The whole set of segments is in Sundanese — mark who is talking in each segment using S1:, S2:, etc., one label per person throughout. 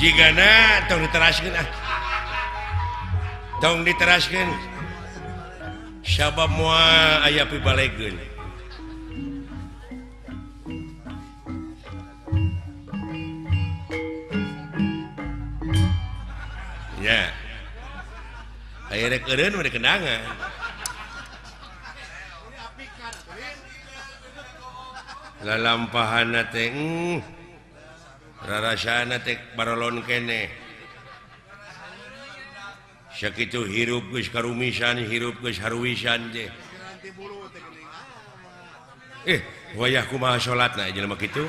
S1: jigana tong diteraskeun tong diteraskeun sabab moal aya pibalegeun ya aya rek eureun mah kenangan lalampahanna teh rarasana teh barolon kene sakitu hirup geus karumisan hirup geus haruwisan teh wayah kumaha salatna jelema kitu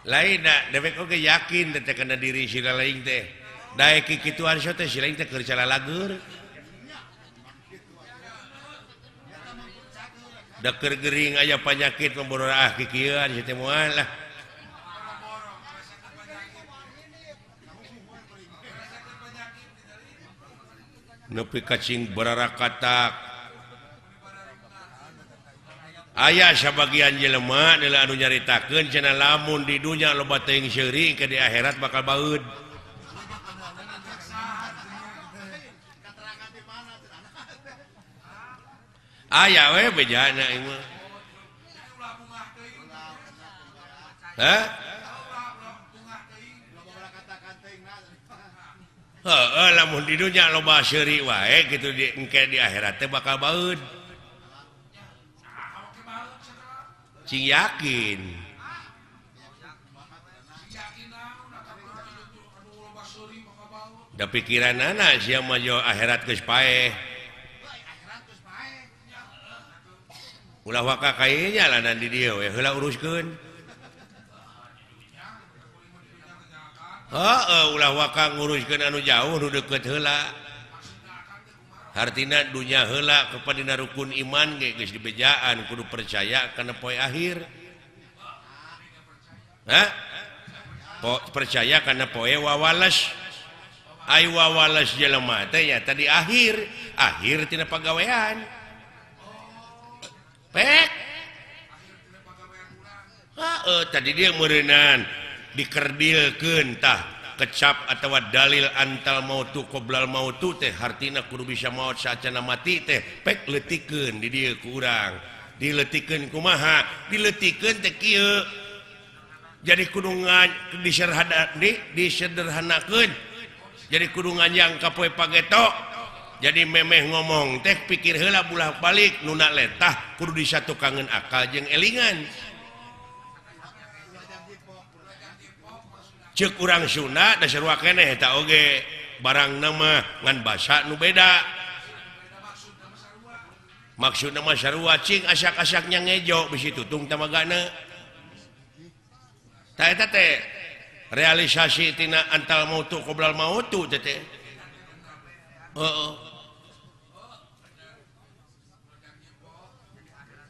S1: lain dewek oge yakin teh kana diri si lain teh daek kikituan so teh si lain teh keur calalagur da keur gering aya panyakit memborah kikieuan si teh moal lah nepi kacing bararakatak aya sabagian jelema adalah anu nyaritakeun cenah lamun di dunya loba teuing seuring ke di akhirat bakal baeud. Aya we bejana ieu mah. Hah? Heeh, lamun di dunya loba seuring wae kitu di engke di akhirat teh bakal baeud. Cing yakin da pikiran anak sia mah jo akhirat geus paeh ulah waka kayenya lanan di dieu we heula uruskeun heeh ulah waka nguruskeun anu jauh nu deukeut heula artina dunya heula kepadina rukun iman ge geus dibejaan kudu percaya kana poe akhir. Hah? Percaya kana poe wawalas. Ai wawalas jelema teh nya tadi akhir tina pagawean. Pek. Heeh tadi dia meureunan dikerdilkeun tah kecap atau dalil antal mautu qoblal mautu teh hartina kudu bisa maut saacana mati teh pek letikeun di dieu ku urang diletikeun kumaha diletikeun teh kieu jadi kudu disederhanakeun jadi kudu nganyang ka poe pageto jadi memeh ngomong teh pikir heula bulak-balik nu letah kudu disatukangeun akal jeung elingan cek urang Sunda da sarua keneh eta oge barang nama ngan basa nu beda maksudna mah sarua cing asak-asaknya ngejo bisi tutung tamagana tah eta teh realisasi tina antal mautu qoblal mautu teh heeh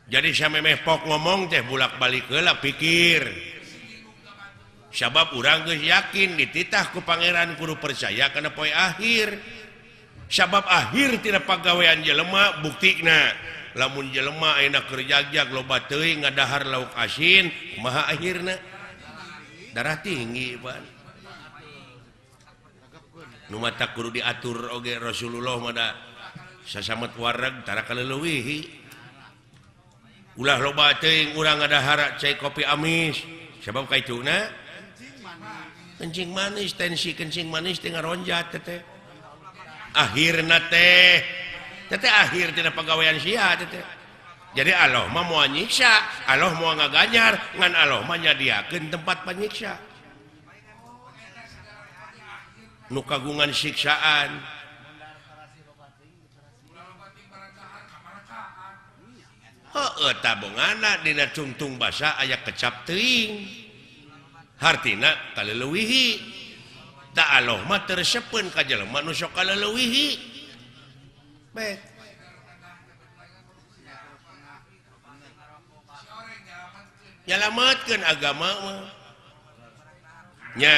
S1: jadi samemeh pok ngomong teh bulak-balik heula pikir sabab urang geus yakin dititah ku pangeran kudu percaya kana poe akhir sabab akhir tina pagawean jelema buktina lamun jelema ayeuna keur jagjag loba teuing ngadahar lauk asin kumaha akhirna darah tinggi pan nu mata kudu diatur oge Rasulullah mah da sasamet wareg tara kaleuwih ulah loba teuing urang ngadahar cai kopi amis sabab kaituna kencing manis tensi kencing manis teh ngaronjat teh akhirna teh akhir tina pagawean sia teh jadi Allah mah moal nyiksa Allah moal ngaganyar ngan Allah mah nyadiakeun tempat panyiksa nu kagungan siksaan heueuh tabunganna dina cungtung basa aya kecap teuing hartina kaleuwihi da Allah mah tersepeun ka jelema nu sok kaleuwihi baik nyalametkeun agama mah nya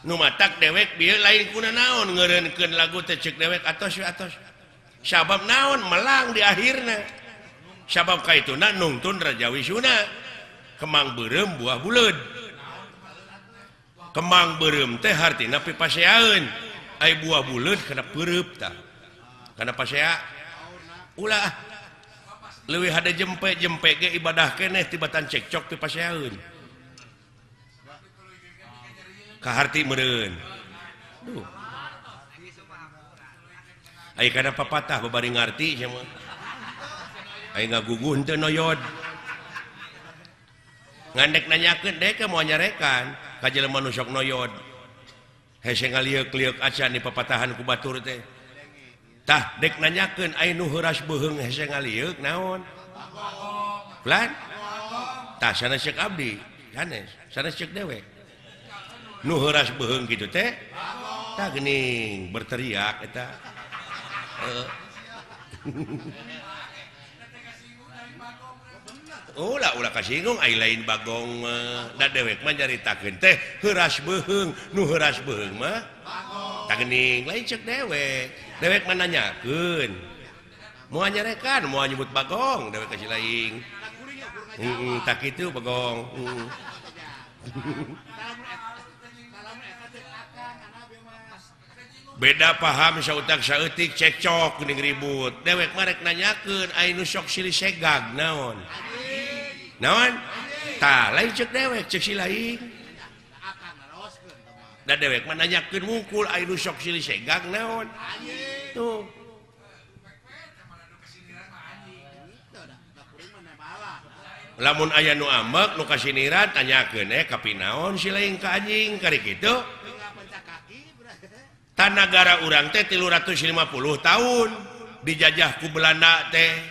S1: nu matak dewek bieu lain kuna naon ngeureunkeun lagu teh ceuk dewek atos sabab naon melang di akhirna sabab kaituna nungtun Raja Wisuna kemang beureum buah buleud kemang beureum teh hartina pipaseaeun ai buah buleud kana peureup tah kana pasea ulah leuwih hade jempe ge ibadah keneh tibatan cekcok pipaseaeun kaharti meureun duh ai kana papatah babari ngarti sia mah ai ngaguguh teu noyod ngandek nanyakeun dek moal nyarekan ka jelema nu sok noyod hese ngalieuк-lieuк acan di papatahan ku batur teh tah dek nanyakeun ai nu heuras beuheung hese ngalieuк naon plan tah sanes ceuk abdi sanes ceuk dewek nu heuras beuheung kitu teh tah geuning berteriak eta ulah kasinggung ai lain bagong da dewek mah nyaritakeun teh heuras beuheung nu heuras beuheung mah tah geuning lain ceuk dewek mah nanyakeun moal nyarekan moal nyebut bagong dewek kasih lain tak kitu bagong beda paham sautak saeutik cekcok geuning ribut dewek mah rek nanyakeun ai nu sok silih segag naon tah lain ceuk dewek ceuk si lain da dewek mah nanyakeun mungkul ai nu sok silih segag naon tuh lamun aya nu ambek nu kasiniran tanyakeun ka pinaon si lain ka anjing kari kitu tanagara urang teh 350 tahun dijajah ku Belanda teh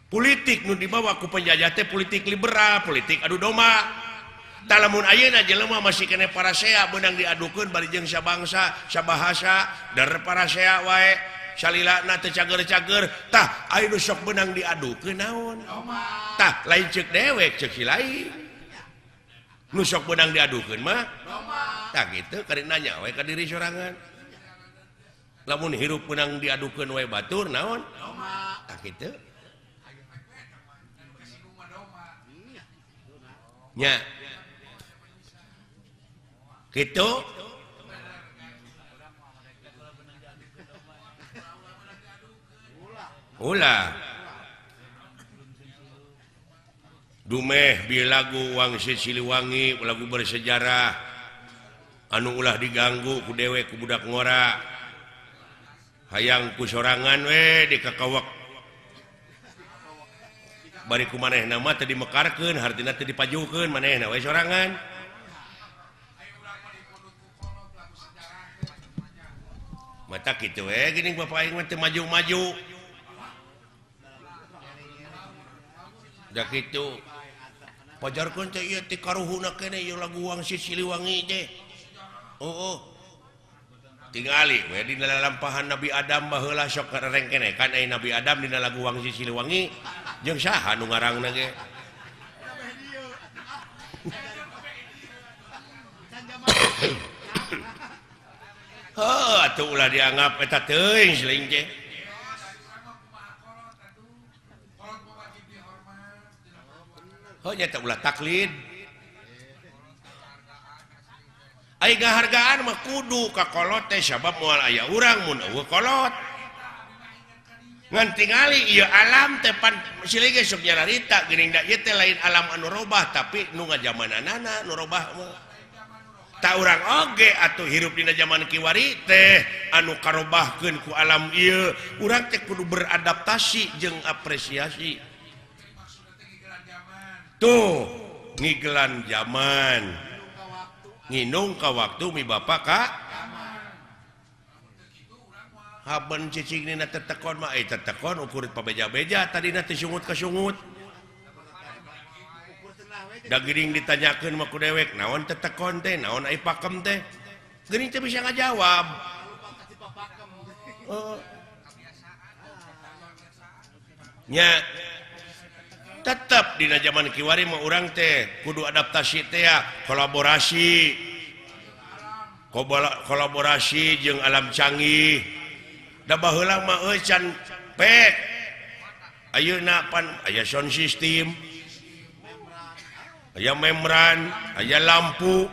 S1: politik nu dibawa ku penjajah teh politik liberal politik adu domba tah lamun ayeuna jelema masih kene parasea beunang diadukeun bari jeung sabangsa sabahasa dar parasea wae salilana teu cager-cager tah aya nu sok beunang diadukeun naon tah lain ceuk dewek ceuk si lain nu sok beunang diadukeun mah tah kitu kari nanya we ka diri sorangan lamun hirup beunang diadukeun we batur naon tah kitu nya kitu ulah dumeh bieu lagu Wangsit Siliwangi lagu bersejarah anu ulah diganggu ku dewek ku budak ngora hayang ku sorangan we dikakawak bari ku manehna mah teu dimekarkeun hartina teu dipajukeun manehna we sorangan mata kitu we geuning bapak aing mah teu maju-maju da kitu pajarkeun teh ieu ti karuhuna keneh ieu lagu Wangsit Siliwangi teh tingali we dina lampahan Nabi Adam baheula sok kareng keneh kan aya Nabi Adam dina lagu Wangsit Siliwangi jeung saha nu ngarangna ge atuh ulah dianggap eta teuing seuing teh nyata ulah taklid ai ngahargaan mah kudu ka kolot teh sabab moal aya urang mun eueuh kolot ngan tingali ieu alam teh pan silih ge sok nyararita geuning da ieu teh lain alam anu robah tapi nu ngajamananana nu robah mah ta urang oge atuh hirup dina zaman kiwari teh anu karobahkeun ku alam ieu urang teh kudu beradaptasi jeung apresiasi tuh ngigelan zaman nginung ka waktu mi bapak ka haben cicing nina tetekon mah tetekon ukurit pabeja-beja tadina teh sungut ka sungut da geuning ditanyakeun mah ku dewek naon tetekon teh naon ai pakem teh geuning teh bisa ngajawab nya tetap dina zaman kiwari mah urang teh kudu adaptasi teh kolaborasi kolaborasi jeung alam canggih da baheula mah can pek ayeuna pan aya sound system aya membran aya lampu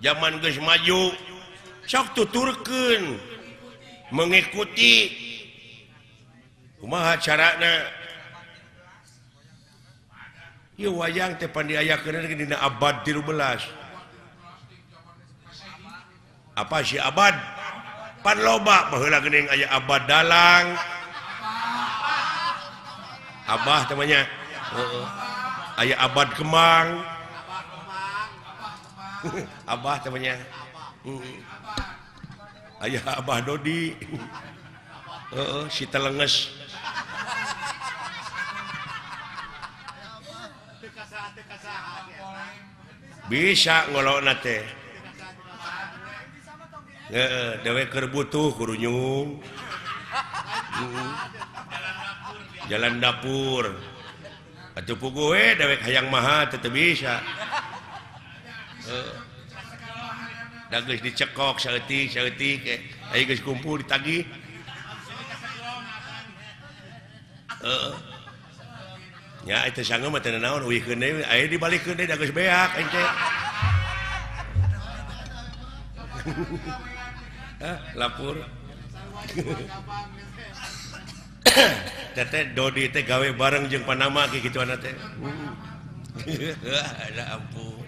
S1: zaman geus maju sok tuturkeun mengikuti kumaha carana ieu wayang teh pandiayakeun dina abad 13 apa sih abad pan loba baheula geuning aya abad dalang abah temannya aya abad kemang abah temannya aya abah Dodi si telenges bisa ngolokna teh dewe keur butuh kurunyung jalan dapur atuh puguh we dewek hayang maha teu bisa da geus dicekok saeutik aya geus kumpul ditagih ya itu sanggup mah teu naon uihkeun deui aya dibalikeun deui da geus beak ente lapur teh Dodi teh gawe bareng jeung Panama kitu ana teh ada ampun